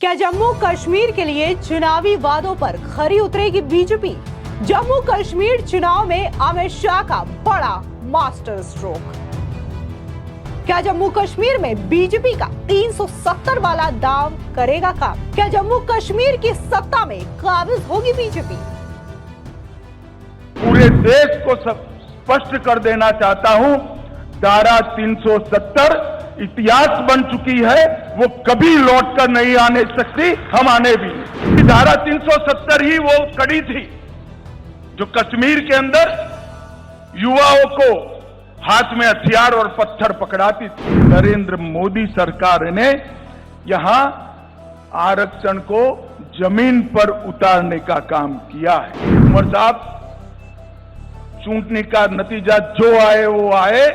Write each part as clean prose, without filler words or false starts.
क्या जम्मू कश्मीर के लिए चुनावी वादों पर खरी उतरेगी बीजेपी? जम्मू कश्मीर चुनाव में अमित शाह का बड़ा मास्टर स्ट्रोक। क्या जम्मू कश्मीर में बीजेपी का 370 वाला दाव करेगा काम? क्या जम्मू कश्मीर की सत्ता में काबिज होगी बीजेपी? पूरे देश को स्पष्ट कर देना चाहता हूं, धारा 370 इतिहास बन चुकी है, वो कभी लौट कर नहीं आने सकती, हम आने भी नहीं। धारा 370 ही वो कड़ी थी जो कश्मीर के अंदर युवाओं को हाथ में हथियार और पत्थर पकड़ाती थी। नरेंद्र मोदी सरकार ने यहां आरक्षण को जमीन पर उतारने का काम किया है। उमर साहब, चूंटनी का नतीजा जो आए वो आए,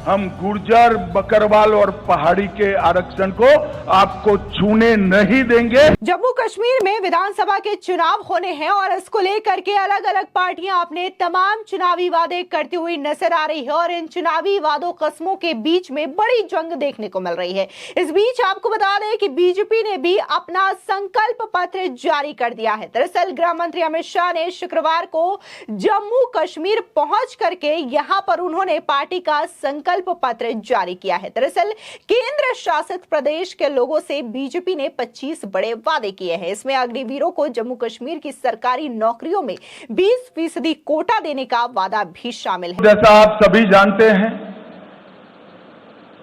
हम गुर्जर, बकरवाल और पहाड़ी के आरक्षण को आपको छूने नहीं देंगे। जम्मू कश्मीर में विधानसभा के चुनाव होने हैं और इसको लेकर के अलग अलग पार्टियां अपने तमाम चुनावी वादे करती हुई नजर आ रही है और इन चुनावी वादों कस्मों के बीच में बड़ी जंग देखने को मिल रही है। इस बीच आपको बता दें कि बीजेपी ने भी अपना संकल्प पत्र जारी कर दिया है। दरअसल गृह मंत्री अमित शाह ने शुक्रवार को जम्मू कश्मीर पहुंच करके यहां पर उन्होंने पार्टी का संकल्प पत्र जारी किया है। दरअसल केंद्र शासित प्रदेश के लोगों से बीजेपी ने 25 बड़े वादे किए हैं। इसमें अग्निवीरों को जम्मू कश्मीर की सरकारी नौकरियों में 20% कोटा देने का वादा भी शामिल है। जैसा आप सभी जानते हैं,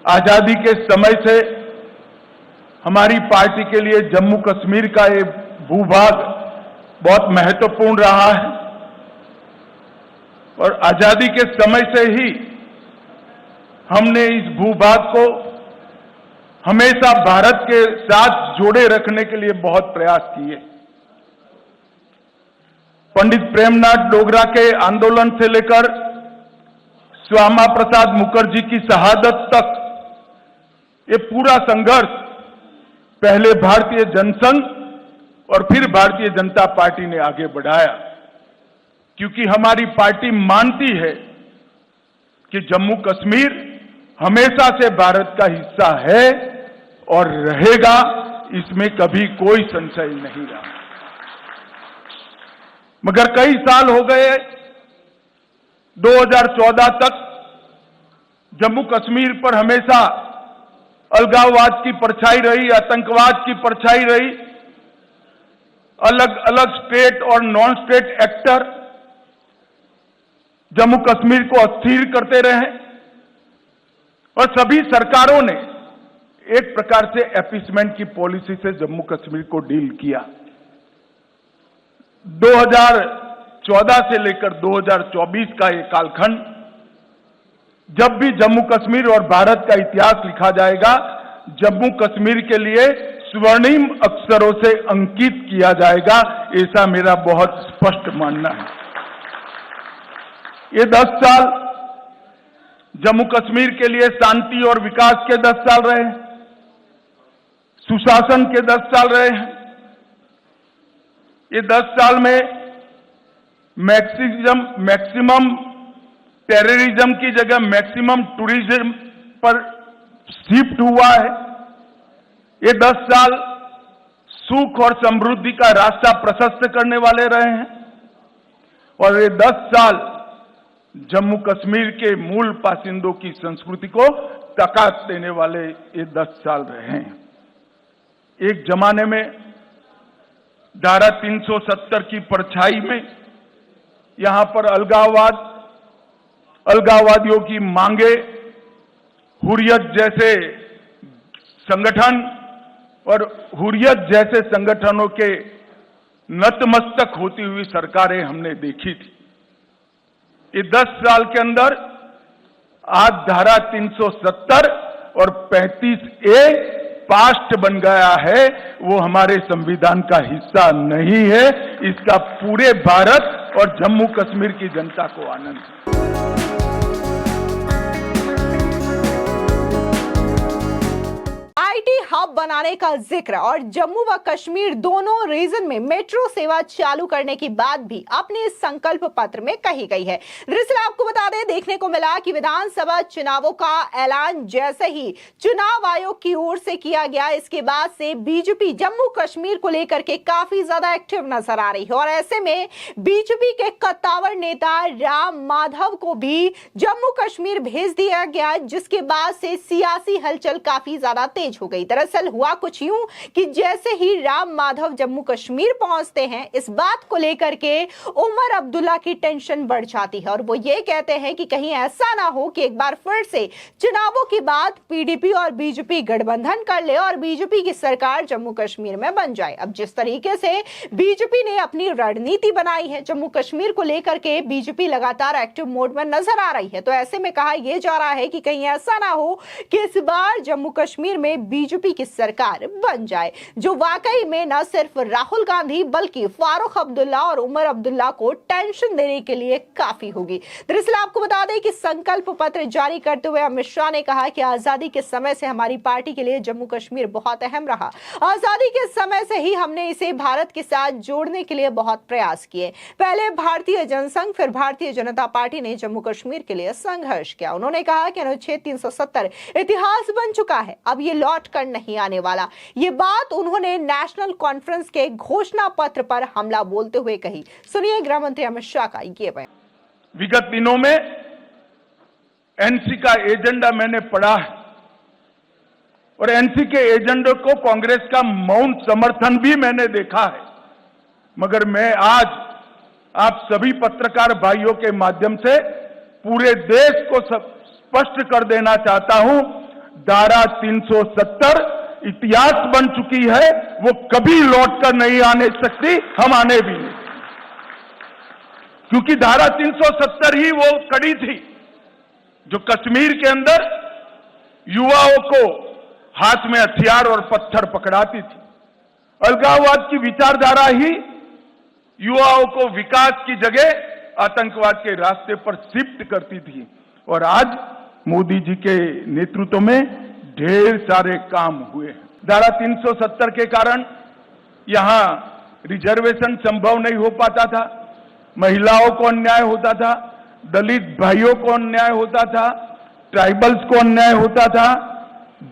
आजादी के समय से हमारी पार्टी के लिए जम्मू कश्मीर का ये भूभाग बहुत महत्वपूर्ण रहा है और आजादी के समय से ही हमने इस भूभाग को हमेशा भारत के साथ जोड़े रखने के लिए बहुत प्रयास किए। पंडित प्रेमनाथ डोगरा के आंदोलन से लेकर श्यामा प्रसाद मुखर्जी की शहादत तक ये पूरा संघर्ष पहले भारतीय जनसंघ और फिर भारतीय जनता पार्टी ने आगे बढ़ाया, क्योंकि हमारी पार्टी मानती है कि जम्मू कश्मीर हमेशा से भारत का हिस्सा है और रहेगा, इसमें कभी कोई संशय नहीं रहा। मगर कई साल हो गए, 2014 तक जम्मू कश्मीर पर हमेशा अलगाववाद की परछाई रही, आतंकवाद की परछाई रही। अलग अलग स्टेट और non state actor Jammu Kashmir को अस्थिर करते रहे और सभी सरकारों ने एक प्रकार से एपीसमेंट की पॉलिसी से जम्मू कश्मीर को डील किया। 2014 से लेकर 2024 का ये कालखंड, जब भी जम्मू कश्मीर और भारत का इतिहास लिखा जाएगा, जम्मू कश्मीर के लिए स्वर्णिम अक्षरों से अंकित किया जाएगा, ऐसा मेरा बहुत स्पष्ट मानना है। ये 10 साल जम्मू कश्मीर के लिए शांति और विकास के 10 साल रहे, सुशासन के 10 साल रहे हैं। ये 10 साल में मैक्सिमम टेररिज्म की जगह मैक्सिमम टूरिज्म पर शिफ्ट हुआ है। ये 10 साल सुख और समृद्धि का रास्ता प्रशस्त करने वाले रहे हैं और ये 10 साल जम्मू कश्मीर के मूल बासिंदों की संस्कृति को ताकत देने वाले ये 10 साल रहे हैं। एक जमाने में धारा 370 की परछाई में यहां पर अलगाववादियों की मांगे, हुर्रियत जैसे संगठन और हुर्रियत जैसे संगठनों के नतमस्तक होती हुई सरकारें हमने देखी थी। ये 10 साल के अंदर आज धारा 370 और 35A पास्ट बन गया है, वो हमारे संविधान का हिस्सा नहीं है। इसका पूरे भारत और जम्मू कश्मीर की जनता को आनंद है। आईटी हब बनाने का जिक्र और जम्मू व कश्मीर दोनों रीजन में मेट्रो सेवा चालू करने की बात भी अपने संकल्प पत्र में कही गई है। दरअसल आपको बता दें, देखने को मिला कि विधानसभा चुनावों का ऐलान जैसे ही चुनाव आयोग की ओर से किया गया, इसके बाद से बीजेपी जम्मू कश्मीर को लेकर के काफी ज्यादा एक्टिव नजर आ रही है और ऐसे में बीजेपी के कद्दावर नेता राम माधव को भी जम्मू कश्मीर भेज दिया गया, जिसके बाद से सियासी हलचल काफी ज्यादा तेज हो गई। दरअसल हुआ कुछ यूं कि जैसे ही राम माधव जम्मू कश्मीर पहुंचते हैं, इस बात को लेकर के उमर अब्दुल्ला की टेंशन बढ़ जाती है और वो ये कहते हैं कि कहीं ऐसा ना हो कि एक बार फिर से चुनावों के बाद पीडीपी और बीजेपी गठबंधन कर ले और बीजेपी की सरकार जम्मू कश्मीर में बन जाए। अब जिस तरीके से बीजेपी ने अपनी रणनीति बनाई है जम्मू कश्मीर को लेकर के, बीजेपी लगातार एक्टिव मोड में नजर आ रही है। तो ऐसे में कहा यह जा रहा है कि कहीं ऐसा ना हो कि इस बार जम्मू कश्मीर में बीजेपी की सरकार बन जाए, जो वाकई में न सिर्फ राहुल गांधी बल्कि फारूक अब्दुल्ला और उमर अब्दुल्ला को टेंशन देने के लिए काफी होगी। दरअसल आपको बता दें कि संकल्प पत्र जारी करते हुए अमित शाह ने कहा कि आजादी के समय से हमारी पार्टी के लिए जम्मू कश्मीर बहुत अहम रहा। आजादी के समय से ही हमने इसे भारत के साथ जोड़ने के लिए बहुत प्रयास किए। पहले भारतीय जनसंघ फिर भारतीय जनता पार्टी ने जम्मू कश्मीर के लिए संघर्ष किया। उन्होंने कहा कि अनुच्छेद 370 इतिहास बन चुका है, अब ये लौट कर नहीं आने वाला। ये बात उन्होंने नेशनल कॉन्फ्रेंस के घोषणा पत्र पर हमला बोलते हुए कही। सुनिए गृह मंत्री अमित शाह का ये बयान। विगत दिनों में एनसी का एजेंडा मैंने पढ़ा है और एनसी के एजेंडे को कांग्रेस का मौन समर्थन भी मैंने देखा है, मगर मैं आज आप सभी पत्रकार भाइयों के माध्यम से पूरे देश को स्पष्ट कर देना चाहता हूं, धारा 370 इतिहास बन चुकी है, वो कभी लौटकर नहीं आने सकती, हम आने भी नहीं। क्योंकि धारा 370 ही वो कड़ी थी जो कश्मीर के अंदर युवाओं को हाथ में हथियार और पत्थर पकड़ाती थी। अलगाववाद की विचारधारा ही युवाओं को विकास की जगह आतंकवाद के रास्ते पर शिफ्ट करती थी और आज मोदी जी के नेतृत्व में ढेर सारे काम हुए हैं। धारा 370 के कारण यहां रिजर्वेशन संभव नहीं हो पाता था, महिलाओं को अन्याय होता था, दलित भाइयों को अन्याय होता था, ट्राइबल्स को अन्याय होता था।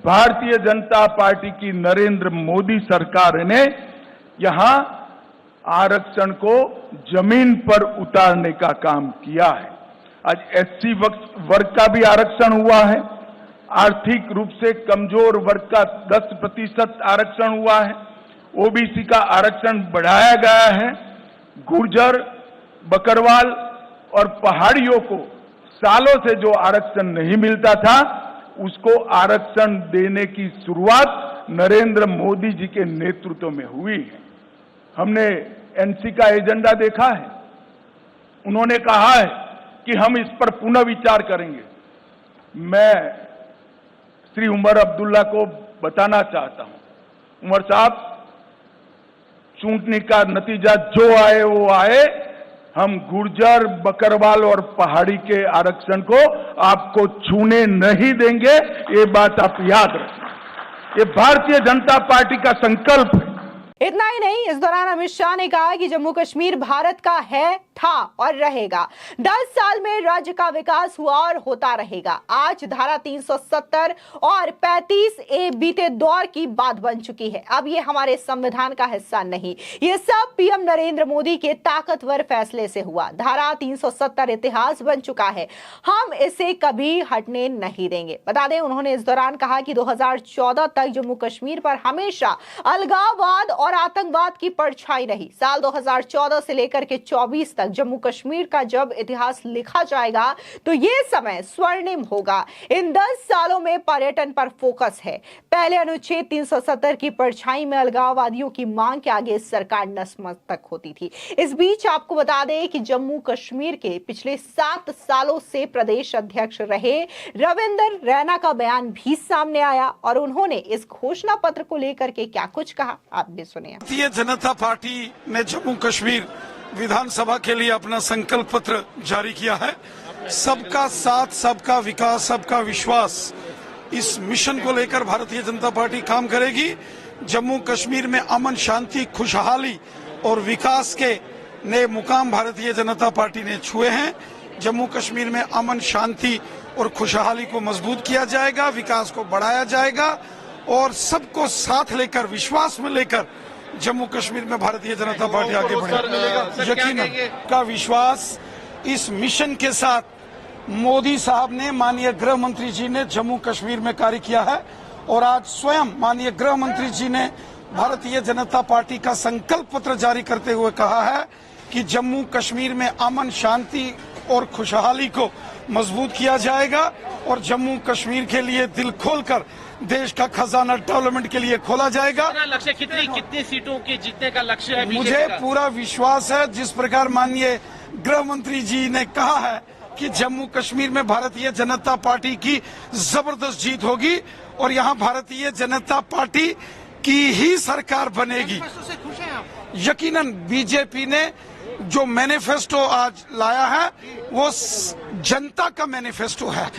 भारतीय जनता पार्टी की नरेंद्र मोदी सरकार ने यहां आरक्षण को जमीन पर उतारने का काम किया है। आज एससी वर्ग का भी आरक्षण हुआ है, आर्थिक रूप से कमजोर वर्ग का 10% आरक्षण हुआ है, ओबीसी का आरक्षण बढ़ाया गया है, गुर्जर, बकरवाल और पहाड़ियों को सालों से जो आरक्षण नहीं मिलता था उसको आरक्षण देने की शुरुआत नरेंद्र मोदी जी के नेतृत्व में हुई है। हमने एनसी का एजेंडा देखा है, उन्होंने कहा है कि हम इस पर पुनः विचार करेंगे। मैं श्री उमर अब्दुल्ला को बताना चाहता हूं, उमर साहब, चुनाव का नतीजा जो आए वो आए, हम गुर्जर, बकरवाल और पहाड़ी के आरक्षण को आपको छूने नहीं देंगे, ये बात आप याद रखना। ये भारतीय जनता पार्टी का संकल्प है। इतना ही नहीं, इस दौरान अमित शाह ने कहा कि जम्मू कश्मीर भारत का है, था और रहेगा। 10 साल में राज्य का विकास हुआ और होता रहेगा। आज धारा 370 और 35A बीते दौर की बात बन चुकी है। अब ये हमारे संविधान का हिस्सा नहीं, ये सब पीएम नरेंद्र मोदी के ताकतवर फैसले से हुआ। धारा 370 इतिहास बन चुका है, हम इसे कभी हटने नहीं देंगे। बता दें, उन्होंने इस दौरान कहा कि 2014 तक जम्मू कश्मीर पर हमेशा अलगाववाद और आतंकवाद की परछाई रही। साल 2014 से लेकर के 24 तक जम्मू कश्मीर का जब इतिहास लिखा जाएगा तो ये समय स्वर्णिम होगा। इन 10 सालों में पर्यटन पर फोकस है। पहले अनुच्छेद 370 की परछाई में अलगाववादियों की मांग के आगे सरकार नतमस्तक होती थी। इस बीच आपको बता दें कि जम्मू कश्मीर के पिछले 7 सालों से प्रदेश अध्यक्ष रहे रविंद्र रैना का बयान भी सामने आया और उन्होंने इस घोषणा पत्र को लेकर के क्या कुछ कहा, आप भी सुनिए। भारतीय जनता पार्टी ने जम्मू कश्मीर विधानसभा के लिए अपना संकल्प पत्र जारी किया है। सबका साथ, सबका विकास, सबका विश्वास इस मिशन को लेकर भारतीय जनता पार्टी काम करेगी। जम्मू कश्मीर में अमन, शांति, खुशहाली और विकास के नए मुकाम भारतीय जनता पार्टी ने छुए हैं। जम्मू कश्मीर में अमन, शांति और खुशहाली को मजबूत किया जाएगा, विकास को बढ़ाया जाएगा और सबको साथ लेकर, विश्वास में लेकर जम्मू कश्मीर में भारतीय जनता पार्टी आगे बढ़ेगी। यकीनन का विश्वास इस मिशन के साथ मोदी साहब ने, माननीय गृह मंत्री जी ने जम्मू कश्मीर में कार्य किया है और आज स्वयं माननीय गृह मंत्री जी ने भारतीय जनता पार्टी का संकल्प पत्र जारी करते हुए कहा है कि जम्मू कश्मीर में अमन, शांति और खुशहाली को मजबूत किया जाएगा और जम्मू कश्मीर के लिए दिल खोलकर देश का खजाना डेवलपमेंट के लिए खोला जाएगा। लक्ष्य कितनी सीटों के जीतने का लक्ष्य है? मुझे पूरा विश्वास है, जिस प्रकार माननीय गृह मंत्री जी ने कहा है कि जम्मू कश्मीर में भारतीय जनता पार्टी की जबरदस्त जीत होगी और यहाँ भारतीय जनता पार्टी की ही सरकार बनेगी। यकीनन बीजेपी ने जो मैनिफेस्टो आज लाया है वो जनता का मैनिफेस्टो है,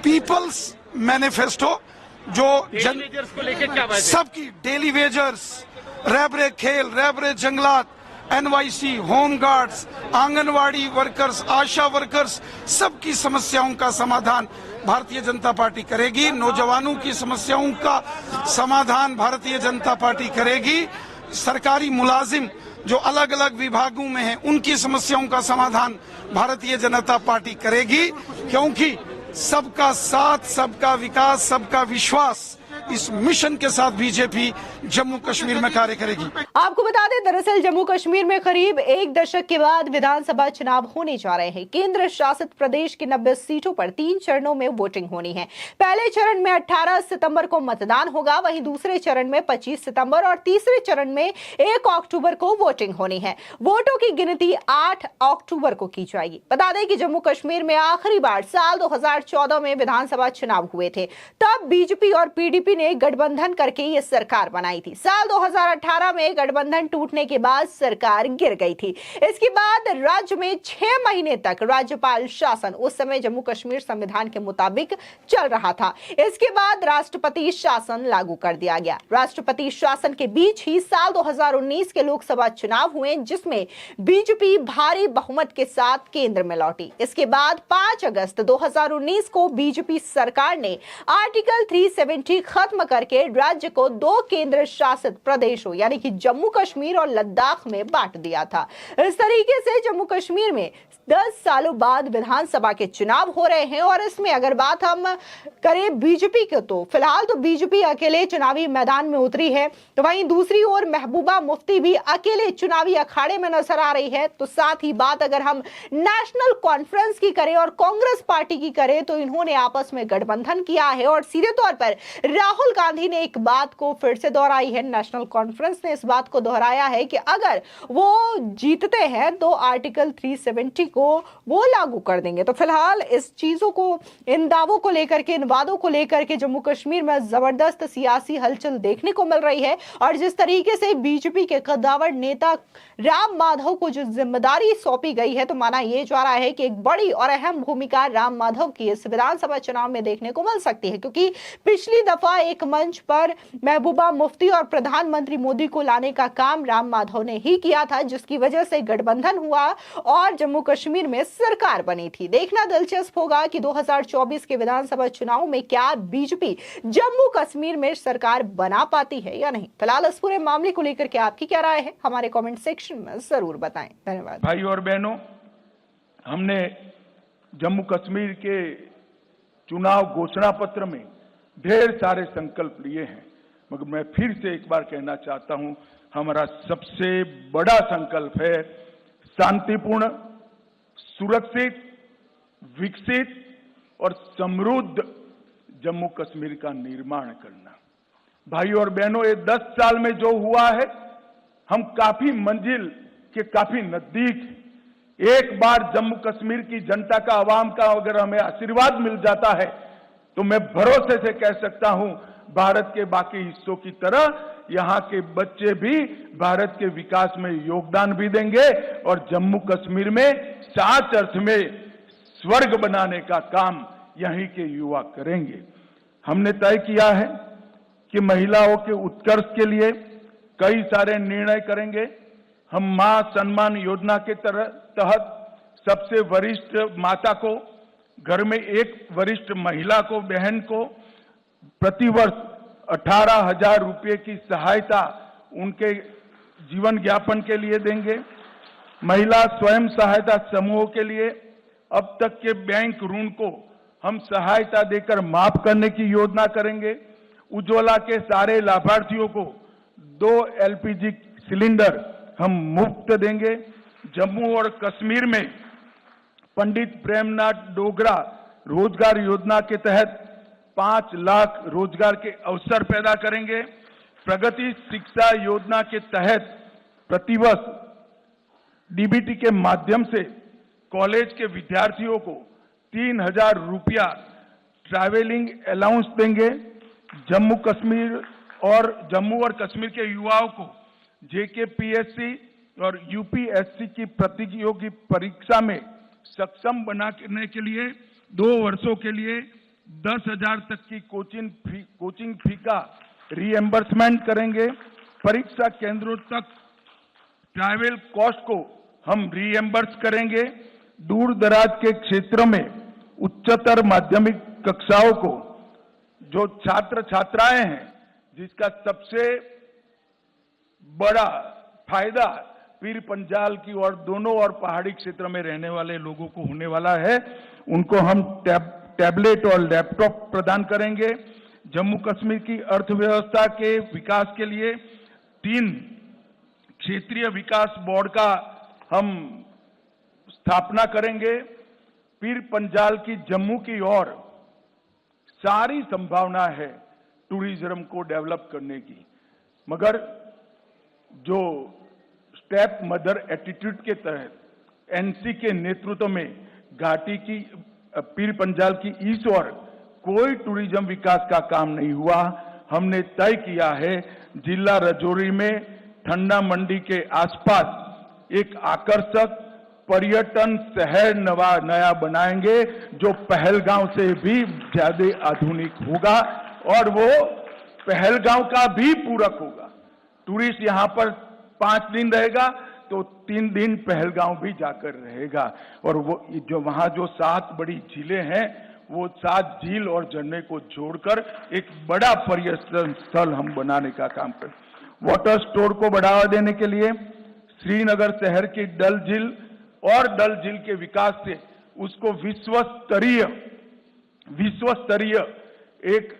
पीपल्स मैनिफेस्टो, जो को लेकर क्या बात है? सबकी डेली वेजर्स, रैबरे खेल, रैबरे जंगलात, NYC, home guards, anganwadi workers, ASHA workers, सबकी समस्याओं का समाधान भारतीय जनता पार्टी करेगी। नौजवानों की समस्याओं का समाधान भारतीय जनता पार्टी करेगी। सरकारी मुलाजिम जो अलग अलग विभागों में हैं, उनकी समस्याओं का समाधान भारतीय जनता पार्टी करेगी, क्योंकि सबका साथ, सबका विकास, सबका विश्वास, इस मिशन के साथ बीजेपी जम्मू कश्मीर में कार्य करेगी। आपको बता दें, दरअसल जम्मू कश्मीर में करीब एक दशक के बाद विधानसभा चुनाव होने जा रहे हैं। केंद्र शासित प्रदेश की 90 सीटों पर 3 चरणों में वोटिंग होनी है। पहले चरण में 18 सितंबर को मतदान होगा, वहीं दूसरे चरण में 25 सितंबर और तीसरे चरण में 1 अक्टूबर को वोटिंग होनी है। वोटों की गिनती 8 अक्टूबर को की जाएगी। बता दें कि जम्मू कश्मीर में आखिरी बार साल 2014 में विधानसभा चुनाव हुए थे। तब बीजेपी और पीडीपी ने गठबंधन करके ये सरकार बनाई थी। साल 2018 में गठबंधन टूटने के बाद सरकार गिर गई थी। इसके बाद राज्य में 6 महीने तक राज्यपाल शासन, उस समय जम्मू कश्मीर संविधान के मुताबिक चल रहा था। इसके बाद राष्ट्रपति शासन लागू कर दिया गया। राष्ट्रपति शासन के बीच ही साल 2019 के लोकसभा चुनाव हुए, जिसमें बीजेपी भारी बहुमत के साथ केंद्र में लौटी। इसके बाद 5 अगस्त 2019 को बीजेपी सरकार ने आर्टिकल 370 खत्म करके राज्य को 2 केंद्र शासित प्रदेशों यानी कि जम्मू कश्मीर और लद्दाख में बांट दिया था। इस तरीके से जम्मू कश्मीर में 10 सालों बाद विधानसभा के चुनाव हो रहे हैं। और इसमें अगर बात हम करें बीजेपी की, तो फिलहाल तो बीजेपी अकेले चुनावी मैदान में उतरी है, तो वहीं दूसरी ओर महबूबा मुफ्ती भी अकेले चुनावी अखाड़े में नजर आ रही है। तो साथ ही बात अगर हम नेशनल कॉन्फ्रेंस की करें और कांग्रेस पार्टी की करें, तो इन्होंने आपस में गठबंधन किया है और सीधे तौर पर राहुल गांधी ने एक बात को फिर से दोहराई है। नेशनल कॉन्फ्रेंस ने इस बात को दोहराया है कि अगर वो जीतते हैं तो आर्टिकल 370 को वो लागू कर देंगे। तो फिलहाल इस चीजों को, इन दावों को लेकर के, इन वादों को लेकर के जम्मू कश्मीर में जबरदस्त सियासी हलचल देखने को मिल रही है। और जिस तरीके से बीजेपी के कद्दावर नेता राम माधव को जो जिम्मेदारी सौंपी गई है, तो माना यह जा रहा है कि एक बड़ी और अहम भूमिका राम माधव की इस विधानसभा चुनाव में देखने को मिल सकती है, क्योंकि पिछली दफा एक मंच पर महबूबा मुफ्ती और प्रधानमंत्री मोदी को लाने का काम राम माधव ने ही किया था, जिसकी वजह से गठबंधन हुआ और जम्मू कश्मीर में सरकार बनी थी। देखना दिलचस्प होगा कि 2024 के विधानसभा चुनाव में क्या बीजेपी जम्मू कश्मीर में सरकार बना पाती है या नहीं। फिलहाल इस पूरे मामले को लेकर के आपकी क्या राय है, हमारे कमेंट सेक्शन में जरूर बताएं। धन्यवाद। भाई और बहनों, हमने जम्मू कश्मीर के चुनाव घोषणा पत्र में ढेर सारे संकल्प लिए हैं, मगर मैं फिर से एक बार कहना चाहता हूं, हमारा सबसे बड़ा संकल्प है शांतिपूर्ण, सुरक्षित, विकसित और समृद्ध जम्मू कश्मीर का निर्माण करना। भाई और बहनों, ये 10 साल में जो हुआ है, हम काफी मंजिल के काफी नजदीक। एक बार जम्मू कश्मीर की जनता का, आवाम का अगर हमें आशीर्वाद मिल जाता है, तो मैं भरोसे से कह सकता हूं, भारत के बाकी हिस्सों की तरह यहां के बच्चे भी भारत के विकास में योगदान भी देंगे और जम्मू कश्मीर में सच अर्थ में स्वर्ग बनाने का काम यहीं के युवा करेंगे। हमने तय किया है कि महिलाओं के उत्कर्ष के लिए कई सारे निर्णय करेंगे। हम मां सम्मान योजना के तहत सबसे वरिष्ठ माता को, घर में एक वरिष्ठ महिला को, बहन को प्रतिवर्ष 18,000 रुपये की सहायता उनके जीवन यापन के लिए देंगे। महिला स्वयं सहायता समूहों के लिए अब तक के बैंक ऋण को हम सहायता देकर माफ करने की योजना करेंगे। उज्ज्वला के सारे लाभार्थियों को 2 LPG सिलेंडर हम मुफ्त देंगे। जम्मू और कश्मीर में पंडित प्रेमनाथ डोगरा रोजगार योजना के तहत 5 लाख रोजगार के अवसर पैदा करेंगे। प्रगति शिक्षा योजना के तहत प्रतिवर्ष DBT के माध्यम से कॉलेज के विद्यार्थियों को 3,000 रुपया ट्रैवलिंग अलाउंस देंगे। जम्मू और कश्मीर के युवाओं को JKPSC और UPSC की प्रतियोगी परीक्षा में सक्षम बनाने के लिए 2 वर्षों के लिए 10,000 तक की कोचिंग फी का रीएम्बर्समेंट करेंगे। परीक्षा केंद्रों तक ट्रैवल कॉस्ट को हम रीएम्बर्स करेंगे। दूर दराज के क्षेत्रों में उच्चतर माध्यमिक कक्षाओं को जो छात्र छात्राएं हैं, जिसका सबसे बड़ा फायदा पीर पंजाल की और दोनों और पहाड़ी क्षेत्र में रहने वाले लोगों को होने वाला है, उनको हम टैबलेट और लैपटॉप प्रदान करेंगे। जम्मू कश्मीर की अर्थव्यवस्था के विकास के लिए 3 क्षेत्रीय विकास बोर्ड का हम स्थापना करेंगे। पीर पंजाल की जम्मू की ओर सारी संभावना है टूरिज्म को डेवलप करने की, मगर जो स्टेप मदर एटीट्यूड के तहत NC के नेतृत्व में घाटी की पीर पंजाल की इस ओर कोई टूरिज्म विकास का काम नहीं हुआ। हमने तय किया है जिला राजौरी में ठंडा मंडी के आसपास एक आकर्षक पर्यटन शहर नया बनाएंगे, जो पहलगांव से भी ज्यादा आधुनिक होगा और वो पहलगांव का भी पूरक होगा। टूरिस्ट यहाँ पर 5 दिन रहेगा तो 3 दिन पहलगांव भी जाकर रहेगा, और वो जो वहाँ जो 7 बड़ी झीलें हैं, वो 7 झील और झरने को जोड़कर एक बड़ा पर्यटन स्थल हम बनाने का काम करें। वाटर स्टोर को बढ़ावा देने के लिए श्रीनगर शहर की डल झील और डल झील के विकास से उसको विश्व स्तरीय एक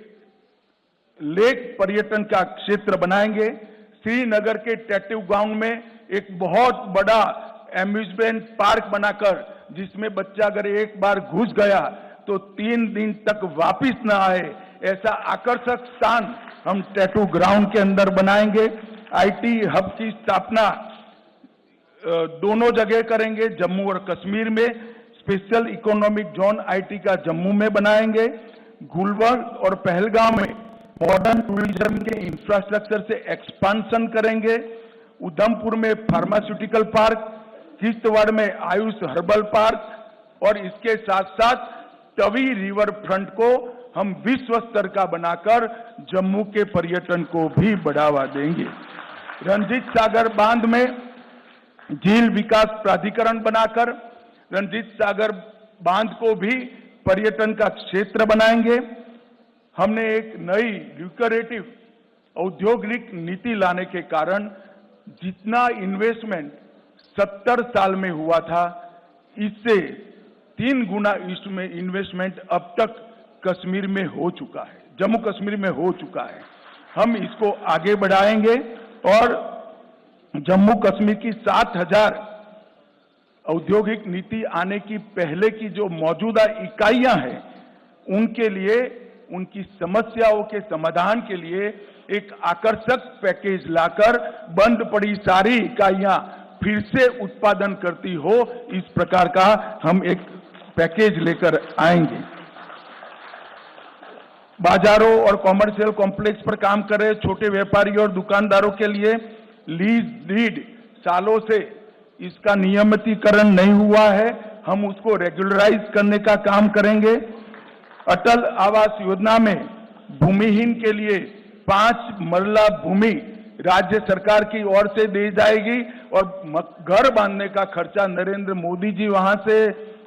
लेक पर्यटन का क्षेत्र बनाएंगे। श्रीनगर के टैटू गांव में एक बहुत बड़ा एम्यूजमेंट पार्क बनाकर, जिसमें बच्चा अगर एक बार घुस गया तो 3 दिन तक वापिस न आए, ऐसा आकर्षक स्थान हम टैटू ग्राउंड के अंदर बनाएंगे। IT हब की स्थापना दोनों जगह करेंगे। जम्मू और कश्मीर में स्पेशल इकोनॉमिक जोन IT का जम्मू में बनाएंगे। गुलबर्ग और पहलगांव में मॉडर्न टूरिज्म के इंफ्रास्ट्रक्चर से एक्सपांशन करेंगे। उधमपुर में फार्मास्यूटिकल पार्क, किश्तवाड़ में आयुष हर्बल पार्क और इसके साथ साथ तवी रिवर फ्रंट को हम विश्व स्तर का बनाकर जम्मू के पर्यटन को भी बढ़ावा देंगे। रंजीत सागर बांध में झील विकास प्राधिकरण बनाकर रंजीत सागर बांध को भी पर्यटन का क्षेत्र बनाएंगे। हमने एक नई ल्यूक्रेटिव औद्योगिक नीति लाने के कारण जितना इन्वेस्टमेंट 70 साल में हुआ था, इससे 3 गुना इसमें इन्वेस्टमेंट अब तक कश्मीर में हो चुका है, जम्मू कश्मीर में हो चुका है। हम इसको आगे बढ़ाएंगे और जम्मू कश्मीर की 7,000 औद्योगिक नीति आने की पहले की जो मौजूदा इकाइयां हैं, उनके लिए उनकी समस्याओं के समाधान के लिए एक आकर्षक पैकेज लाकर बंद पड़ी सारी इकाइयां फिर से उत्पादन करती हो, इस प्रकार का हम एक पैकेज लेकर आएंगे। बाजारों और कॉमर्शियल कॉम्प्लेक्स पर काम कर रहे छोटे व्यापारियों और दुकानदारों के लिए लीज डीड सालों से इसका नियमितीकरण नहीं हुआ है, हम उसको रेगुलराइज करने का काम करेंगे। अटल आवास योजना में भूमिहीन के लिए 5 मरला भूमि राज्य सरकार की ओर से दी जाएगी और घर बांधने का खर्चा नरेंद्र मोदी जी वहां से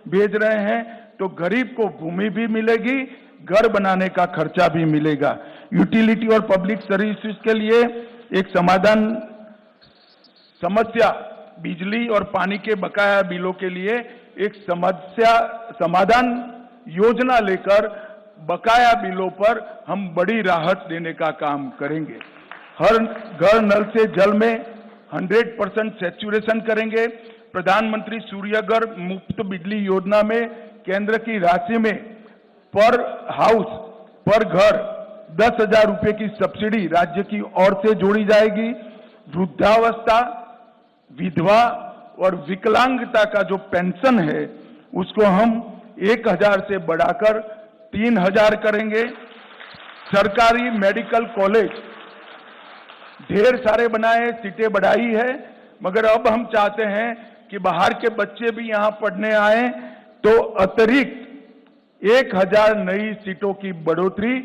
भेज रहे हैं, तो गरीब को भूमि भी मिलेगी, घर बनाने का खर्चा भी मिलेगा। यूटिलिटी और पब्लिक सर्विसेज के लिए एक समस्या बिजली और पानी के बकाया बिलों के लिए एक समाधान योजना लेकर बकाया बिलों पर हम बड़ी राहत देने का काम करेंगे। हर घर नल से जल में 100% सैचुरेशन करेंगे। प्रधानमंत्री सूर्यघर मुफ्त बिजली योजना में केंद्र की राशि में पर हाउस पर घर 10,000 रुपए की सब्सिडी राज्य की ओर से जोड़ी जाएगी। वृद्धावस्था, विधवा और विकलांगता का जो पेंशन है उसको हम 1,000 से बढ़ाकर 3,000 करेंगे। सरकारी मेडिकल कॉलेज ढेर सारे बनाए, सीटें बढ़ाई है, मगर अब हम चाहते हैं कि बाहर के बच्चे भी यहां पढ़ने आए, तो अतिरिक्त 1,000 नई सीटों की बढ़ोतरी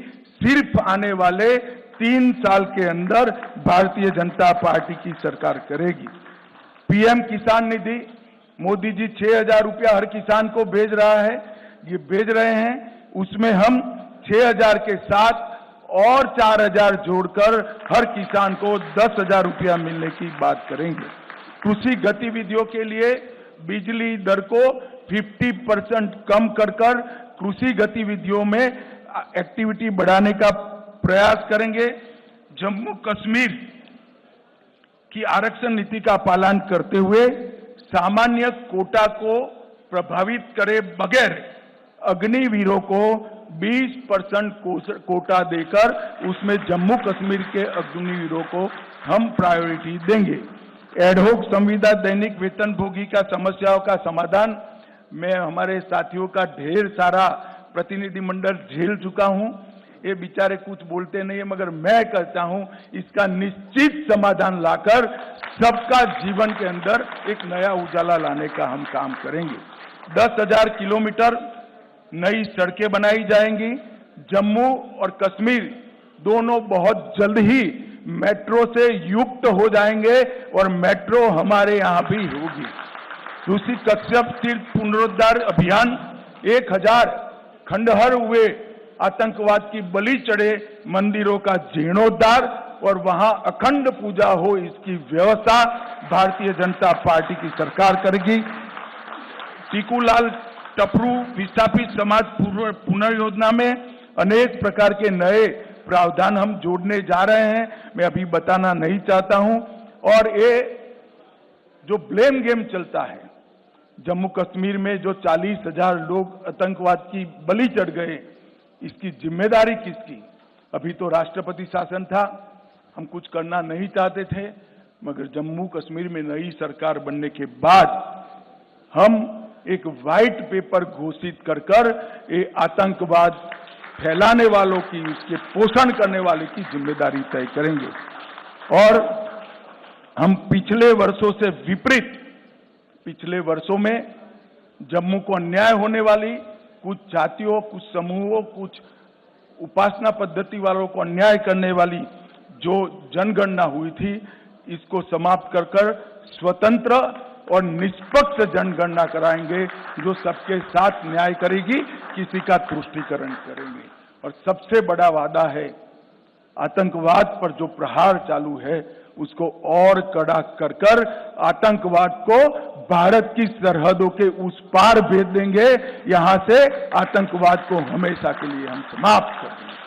सिर्फ आने वाले 3 साल के अंदर भारतीय जनता पार्टी की सरकार करेगी। पीएम किसान निधि मोदी जी 6,000 रुपया हर किसान को भेज रहा है, ये भेज रहे हैं, उसमें हम 6,000 के साथ और 4,000 जोड़कर हर किसान को 10,000 रुपया मिलने की बात करेंगे। कृषि गतिविधियों के लिए बिजली दर को 50% कम कर कृषि गतिविधियों में एक्टिविटी बढ़ाने का प्रयास करेंगे। जम्मू कश्मीर की आरक्षण नीति का पालन करते हुए सामान्य कोटा को प्रभावित करे बगैर अग्निवीरों को 20% कोटा देकर उसमें जम्मू कश्मीर के अग्निवीरों को हम प्रायोरिटी देंगे। एडहोक संविदा दैनिक वेतनभोगी का समस्याओं का समाधान मैं हमारे साथियों का ढेर सारा प्रतिनिधिमंडल झेल चुका हूं। ये बेचारे कुछ बोलते नहीं है, मगर मैं कहता हूं इसका निश्चित समाधान लाकर सबका जीवन के अंदर एक नया उजाला लाने का हम काम करेंगे। 10,000 किलोमीटर नई सड़कें बनाई जाएंगी। जम्मू और कश्मीर दोनों बहुत जल्द ही मेट्रो से युक्त हो जाएंगे और मेट्रो हमारे यहां भी होगी। दूसरी कश्यप तीर्थ पुनरुद्धार अभियान 1,000 खंडहर हुए आतंकवाद की बलि चढ़े मंदिरों का जीर्णोद्धार और वहां अखंड पूजा हो, इसकी व्यवस्था भारतीय जनता पार्टी की सरकार करेगी। टीकूलाल टपरू विस्थापित समाज पुनर्योजना में अनेक प्रकार के नए प्रावधान हम जोड़ने जा रहे हैं, मैं अभी बताना नहीं चाहता हूं। और ये जो ब्लेम गेम चलता है, जम्मू कश्मीर में जो 40,000 लोग आतंकवाद की बलि चढ़ गए, इसकी जिम्मेदारी किसकी? अभी तो राष्ट्रपति शासन था, हम कुछ करना नहीं चाहते थे, मगर जम्मू कश्मीर में नई सरकार बनने के बाद हम एक व्हाइट पेपर घोषित कर ये आतंकवाद फैलाने वालों की, उसके पोषण करने वाले की जिम्मेदारी तय करेंगे। और हम पिछले वर्षों से विपरीत, पिछले वर्षों में जम्मू को अन्याय होने वाली कुछ जातियों, कुछ समूहों, कुछ उपासना पद्धति वालों को अन्याय करने वाली जो जनगणना हुई थी, इसको समाप्त कर स्वतंत्र और निष्पक्ष जनगणना कराएंगे जो सबके साथ न्याय करेगी, किसी का तुष्टीकरण करेंगे। और सबसे बड़ा वादा है, आतंकवाद पर जो प्रहार चालू है उसको और कड़ा कर आतंकवाद को भारत की सरहदों के उस पार भेज देंगे। यहां से आतंकवाद को हमेशा के लिए हम समाप्त कर देंगे।